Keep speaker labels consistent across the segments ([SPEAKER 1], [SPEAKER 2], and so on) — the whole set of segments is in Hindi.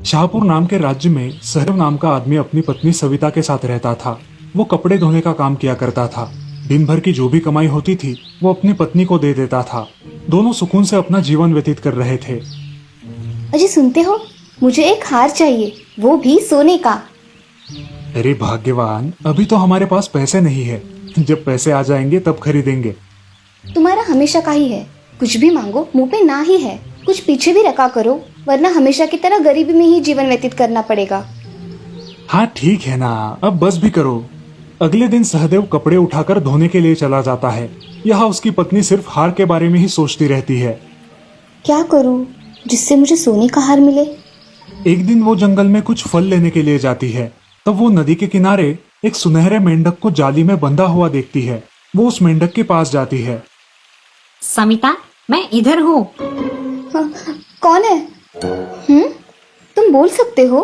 [SPEAKER 1] शाहपुर नाम के राज्य में सहदेव नाम का आदमी अपनी पत्नी सविता के साथ रहता था। वो कपड़े धोने का काम किया करता था। दिन भर की जो भी कमाई होती थी वो अपनी पत्नी को दे देता था। दोनों सुकून से अपना जीवन व्यतीत कर रहे थे।
[SPEAKER 2] अजी सुनते हो, मुझे एक हार चाहिए, वो भी सोने का।
[SPEAKER 1] अरे भाग्यवान, अभी तो हमारे पास पैसे नहीं है। जब पैसे आ जाएंगे तब खरीदेंगे।
[SPEAKER 2] तुम्हारा हमेशा का ही है, कुछ भी मांगो मुंह पे ना ही है। कुछ पीछे भी रखा करो, वरना हमेशा की तरह गरीबी में ही जीवन व्यतीत करना पड़ेगा।
[SPEAKER 1] हाँ ठीक है ना, अब बस भी करो। अगले दिन सहदेव कपड़े उठाकर धोने के लिए चला जाता है। यहाँ उसकी पत्नी सिर्फ हार के बारे में ही सोचती रहती है।
[SPEAKER 2] क्या करूं जिससे मुझे सोने का हार मिले।
[SPEAKER 1] एक दिन वो जंगल में कुछ फल लेने के लिए जाती है। तब वो नदी के किनारे एक सुनहरे मेंढक को जाली में बंधा हुआ देखती है। वो उस मेंढक के पास जाती है।
[SPEAKER 3] समिता, मैं इधर हूँ।
[SPEAKER 2] हाँ, कौन है? तुम बोल सकते हो?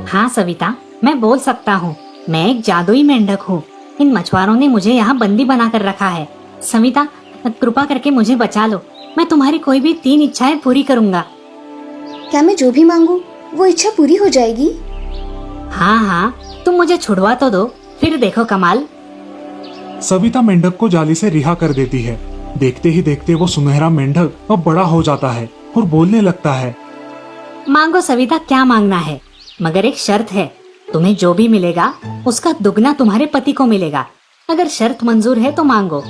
[SPEAKER 3] हाँ सविता, मैं बोल सकता हूँ। मैं एक जादुई मेंढक हूँ। इन मछुआरों ने मुझे यहाँ बंदी बनाकर रखा है। सविता, कृपा करके मुझे बचा लो। मैं तुम्हारी कोई भी 3 इच्छाएं पूरी करूँगा।
[SPEAKER 2] क्या मैं जो भी मांगू वो इच्छा पूरी हो जाएगी?
[SPEAKER 3] हाँ हाँ, तुम मुझे छुड़वा तो दो, फिर देखो कमाल।
[SPEAKER 1] सविता मेंढक को जाली से रिहा कर देती है। देखते ही देखते वो सुनहरा मेंढक अब बड़ा हो जाता है और बोलने लगता है।
[SPEAKER 3] मांगो सविता, क्या मांगना है, मगर एक शर्त है। तुम्हें जो भी मिलेगा उसका दुगना तुम्हारे पति को मिलेगा। अगर शर्त मंजूर है तो मांगो।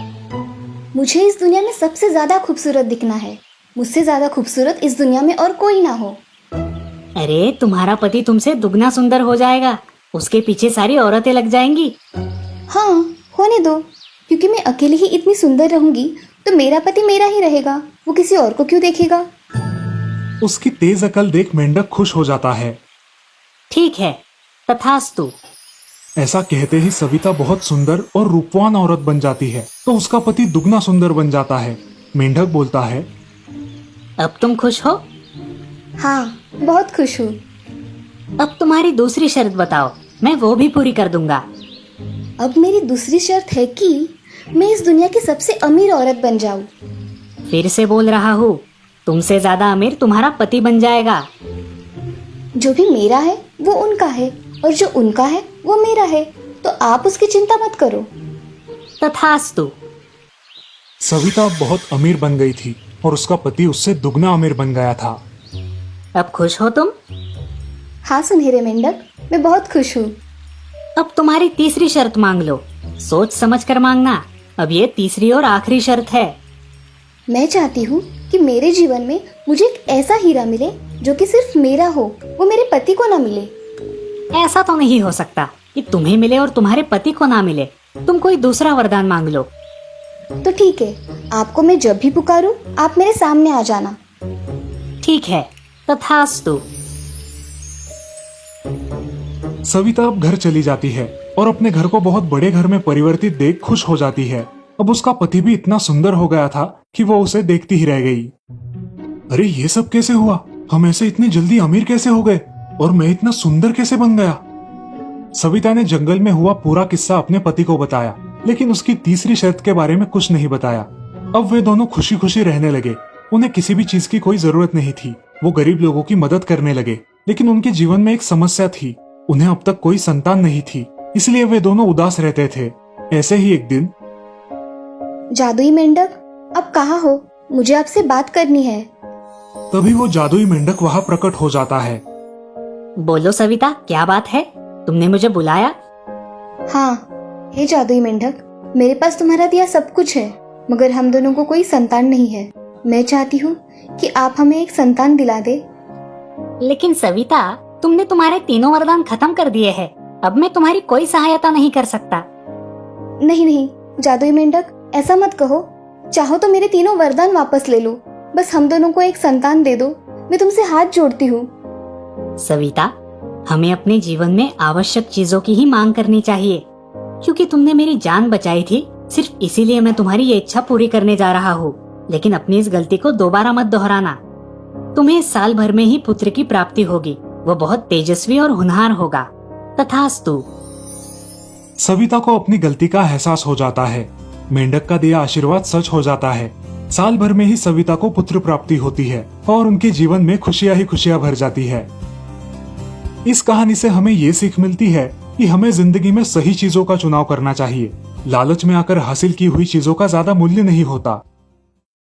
[SPEAKER 2] मुझे इस दुनिया में सबसे ज्यादा खूबसूरत दिखना है। मुझसे ज्यादा खूबसूरत इस दुनिया में और कोई ना हो।
[SPEAKER 3] अरे तुम्हारा पति तुमसे दुगना सुंदर हो जाएगा। उसके पीछे सारी औरतें लग जाएंगी।
[SPEAKER 2] हाँ, होने दो, क्योंकि मैं अकेली ही इतनी सुंदर रहूंगी तो मेरा पति मेरा ही रहेगा। वो किसी और को क्यों देखेगा?
[SPEAKER 1] उसकी तेज अकल देख मेंढक खुश हो जाता है।
[SPEAKER 3] ठीक है, तथास्तु।
[SPEAKER 1] ऐसा कहते ही सविता बहुत सुंदर और रूपवान औरत बन जाती है तो उसका पति दुगना सुंदर बन जाता है। मेंढक बोलता है,
[SPEAKER 3] अब तुम खुश हो?
[SPEAKER 2] हाँ, बहुत खुश हूँ।
[SPEAKER 3] अब तुम्हारी दूसरी शर्त बताओ, मैं वो भी पूरी कर दूंगा।
[SPEAKER 2] अब मेरी दूसरी शर्त है कि मैं इस दुनिया की सबसे अमीर औरत बन जाऊं।
[SPEAKER 3] फिर से बोल रहा हूँ, तुमसे ज्यादा अमीर तुम्हारा पति बन जाएगा।
[SPEAKER 2] जो भी मेरा है वो उनका है और जो उनका है वो मेरा है, तो आप उसकी चिंता मत करो।
[SPEAKER 3] तथास्तु।
[SPEAKER 1] सविता बहुत अमीर बन गई थी और उसका पति उससे दुगना अमीर बन गया था।
[SPEAKER 3] अब खुश हो तुम?
[SPEAKER 2] हाँ सुनहरे मेंढक, मैं बहुत खुश हूँ।
[SPEAKER 3] अब तुम्हारी तीसरी शर्त मांग लो। सोच समझ कर मांगना। अब ये तीसरी और आखिरी शर्त है।
[SPEAKER 2] मैं चाहती हूँ कि मेरे जीवन में मुझे एक ऐसा हीरा मिले जो कि सिर्फ मेरा हो, वो मेरे पति को ना मिले।
[SPEAKER 3] ऐसा तो नहीं हो सकता कि तुम्हें मिले और तुम्हारे पति को ना मिले। तुम कोई दूसरा वरदान मांग लो।
[SPEAKER 2] तो ठीक है, आपको मैं जब भी पुकारूं आप मेरे सामने आ जाना।
[SPEAKER 3] ठीक है, तथास्तु।
[SPEAKER 1] सविता अब घर चली जाती है और अपने घर को बहुत बड़े घर में परिवर्तित देख खुश हो जाती है। अब उसका पति भी इतना सुंदर हो गया था कि वो उसे देखती ही रह गई। अरे ये सब कैसे हुआ? हम ऐसे इतने जल्दी अमीर कैसे हो गए? और मैं इतना सुंदर कैसे बन गया? सविता ने जंगल में हुआ पूरा किस्सा अपने पति को बताया, लेकिन उसकी तीसरी शर्त के बारे में कुछ नहीं बताया। अब वे दोनों खुशी खुशी रहने लगे। उन्हें किसी भी चीज की कोई जरूरत नहीं थी। वो गरीब लोगों की मदद करने लगे, लेकिन उनके जीवन में एक समस्या थी। उन्हें अब तक कोई संतान नहीं थी, इसलिए वे दोनों उदास रहते थे। ऐसे ही एक दिन,
[SPEAKER 2] जादुई मेंढक, अब कहाँ हो? मुझे आपसे बात करनी है।
[SPEAKER 1] तभी वो जादुई मेंढक वहाँ प्रकट हो जाता है।
[SPEAKER 3] बोलो सविता, क्या बात है? तुमने मुझे बुलाया?
[SPEAKER 2] हाँ, हे जादुई मेंढक, मेरे पास तुम्हारा दिया सब कुछ है, मगर हम दोनों को कोई संतान नहीं है। मैं चाहती हूँ कि आप हमें एक संतान दिला दे।
[SPEAKER 3] लेकिन सविता, तुमने तुम्हारे तीनों वरदान खत्म कर दिए हैं। अब मैं तुम्हारी कोई सहायता नहीं कर सकता।
[SPEAKER 2] नहीं नहीं जादुई मेंढक, ऐसा मत कहो। चाहो तो मेरे तीनों वरदान वापस ले लो। बस हम दोनों को एक संतान दे दो। मैं तुमसे हाथ जोड़ती हूँ।
[SPEAKER 3] सविता, हमें अपने जीवन में आवश्यक चीजों की ही मांग करनी चाहिए। क्योंकि तुमने मेरी जान बचाई थी, सिर्फ इसीलिए मैं तुम्हारी ये इच्छा पूरी करने जा रहा हूँ। लेकिन अपनी इस गलती को दोबारा मत दोहराना। तुम्हें इस साल भर में ही पुत्र की प्राप्ति होगी। वो बहुत तेजस्वी और होनहार होगा। तथास्तु।
[SPEAKER 1] सविता को अपनी गलती का एहसास हो जाता है। मेंढक का दिया आशीर्वाद सच हो जाता है। साल भर में ही सविता को पुत्र प्राप्ति होती है और उनके जीवन में खुशियां ही खुशियां भर जाती है। इस कहानी से हमें ये सीख मिलती है कि हमें जिंदगी में सही चीजों का चुनाव करना चाहिए। लालच में आकर हासिल की हुई चीजों का ज्यादा मूल्य नहीं होता।